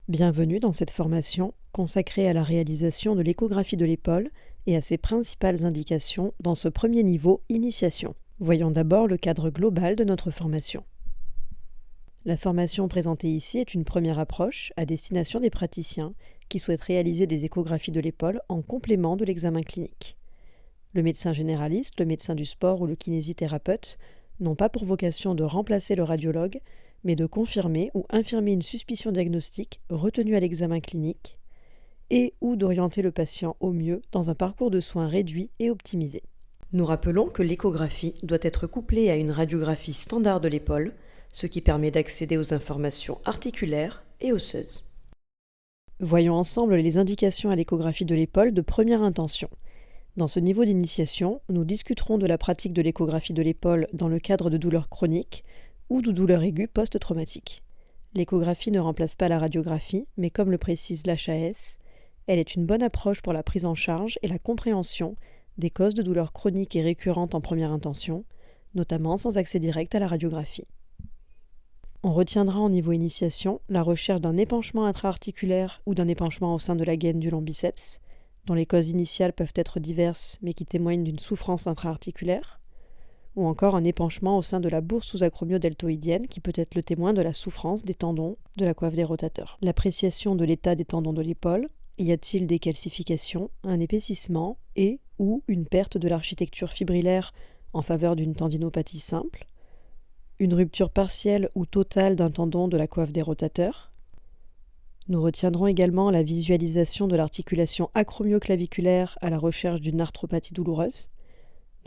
Bienvenue dans cette formation consacrée à la réalisation de l'échographie de l'épaule et à ses principales indications dans ce premier niveau initiation. Voyons d'abord le cadre global de notre formation. La formation présentée ici est une première approche à destination des praticiens qui souhaitent réaliser des échographies de l'épaule en complément de l'examen clinique. Le médecin généraliste, le médecin du sport ou le kinésithérapeute n'ont pas pour vocation de remplacer le radiologue, mais de confirmer ou infirmer une suspicion diagnostique retenue à l'examen clinique et ou d'orienter le patient au mieux dans un parcours de soins réduit et optimisé. Nous rappelons que l'échographie doit être couplée à une radiographie standard de l'épaule, ce qui permet d'accéder aux informations articulaires et osseuses. Voyons ensemble les indications à l'échographie de l'épaule de première intention. Dans ce niveau d'initiation, nous discuterons de la pratique de l'échographie de l'épaule dans le cadre de douleurs chroniques ou de douleurs aiguës post-traumatiques. L'échographie ne remplace pas la radiographie, mais comme le précise l'HAS, elle est une bonne approche pour la prise en charge et la compréhension des causes de douleurs chroniques et récurrentes en première intention, notamment sans accès direct à la radiographie. On retiendra en niveau initiation la recherche d'un épanchement intra-articulaire ou d'un épanchement au sein de la gaine du long biceps, dont les causes initiales peuvent être diverses mais qui témoignent d'une souffrance intra-articulaire, ou encore un épanchement au sein de la bourse sous-acromio-deltoïdienne qui peut être le témoin de la souffrance des tendons de la coiffe des rotateurs. L'appréciation de l'état des tendons de l'épaule, y a-t-il des calcifications, un épaississement et ou une perte de l'architecture fibrillaire en faveur d'une tendinopathie simple, une rupture partielle ou totale d'un tendon de la coiffe des rotateurs. Nous retiendrons également la visualisation de l'articulation acromio-claviculaire à la recherche d'une arthropathie douloureuse.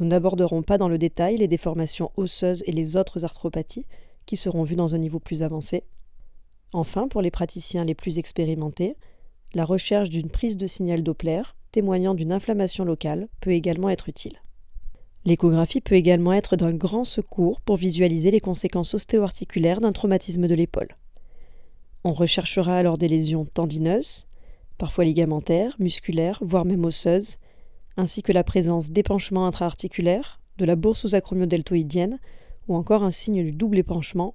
Nous n'aborderons pas dans le détail les déformations osseuses et les autres arthropathies qui seront vues dans un niveau plus avancé. Enfin, pour les praticiens les plus expérimentés, la recherche d'une prise de signal Doppler témoignant d'une inflammation locale peut également être utile. L'échographie peut également être d'un grand secours pour visualiser les conséquences ostéo-articulaires d'un traumatisme de l'épaule. On recherchera alors des lésions tendineuses, parfois ligamentaires, musculaires, voire même osseuses, ainsi que la présence d'épanchements intra-articulaires, de la bourse sous-acromio-deltoïdienne ou encore un signe du double épanchement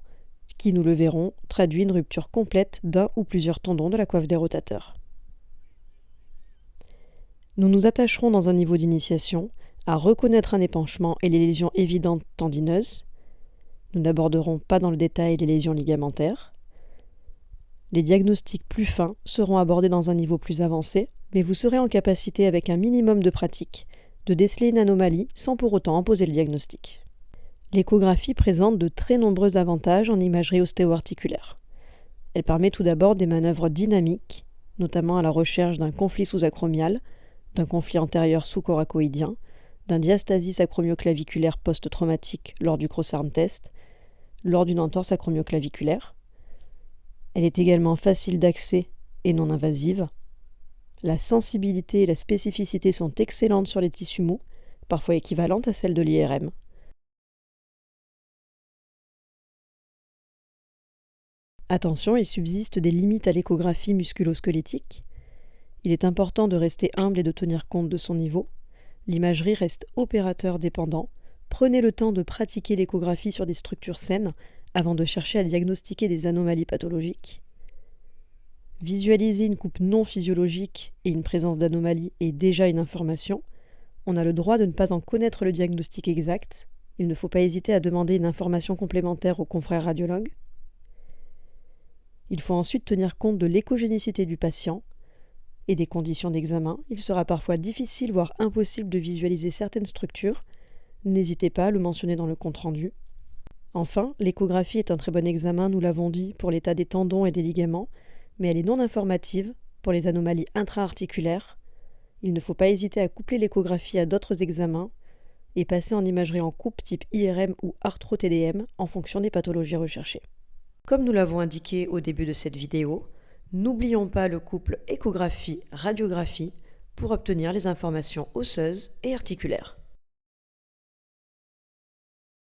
qui, nous le verrons, traduit une rupture complète d'un ou plusieurs tendons de la coiffe des rotateurs. Nous nous attacherons dans un niveau d'initiation à reconnaître un épanchement et les lésions évidentes tendineuses. Nous n'aborderons pas dans le détail les lésions ligamentaires. Les diagnostics plus fins seront abordés dans un niveau plus avancé, mais vous serez en capacité, avec un minimum de pratique, de déceler une anomalie sans pour autant en poser le diagnostic. L'échographie présente de très nombreux avantages en imagerie ostéo-articulaire. Elle permet tout d'abord des manœuvres dynamiques, notamment à la recherche d'un conflit sous-acromial, d'un conflit antérieur sous-coracoïdien, d'un diastasis acromioclaviculaire post-traumatique lors du cross-arm test, lors d'une entorse acromioclaviculaire. Elle est également facile d'accès et non invasive. La sensibilité et la spécificité sont excellentes sur les tissus mous, parfois équivalentes à celles de l'IRM. Attention, il subsiste des limites à l'échographie musculo-squelettique. Il est important de rester humble et de tenir compte de son niveau. L'imagerie reste opérateur dépendant. Prenez le temps de pratiquer l'échographie sur des structures saines avant de chercher à diagnostiquer des anomalies pathologiques. Visualiser une coupe non physiologique et une présence d'anomalies est déjà une information. On a le droit de ne pas en connaître le diagnostic exact. Il ne faut pas hésiter à demander une information complémentaire aux confrères radiologues. Il faut ensuite tenir compte de l'échogénicité du patient et des conditions d'examen. Il sera parfois difficile, voire impossible de visualiser certaines structures. N'hésitez pas à le mentionner dans le compte-rendu. Enfin, l'échographie est un très bon examen, nous l'avons dit, pour l'état des tendons et des ligaments, mais elle est non informative pour les anomalies intra-articulaires. Il ne faut pas hésiter à coupler l'échographie à d'autres examens et passer en imagerie en coupe type IRM ou arthro-TDM en fonction des pathologies recherchées. Comme nous l'avons indiqué au début de cette vidéo, n'oublions pas le couple échographie-radiographie pour obtenir les informations osseuses et articulaires.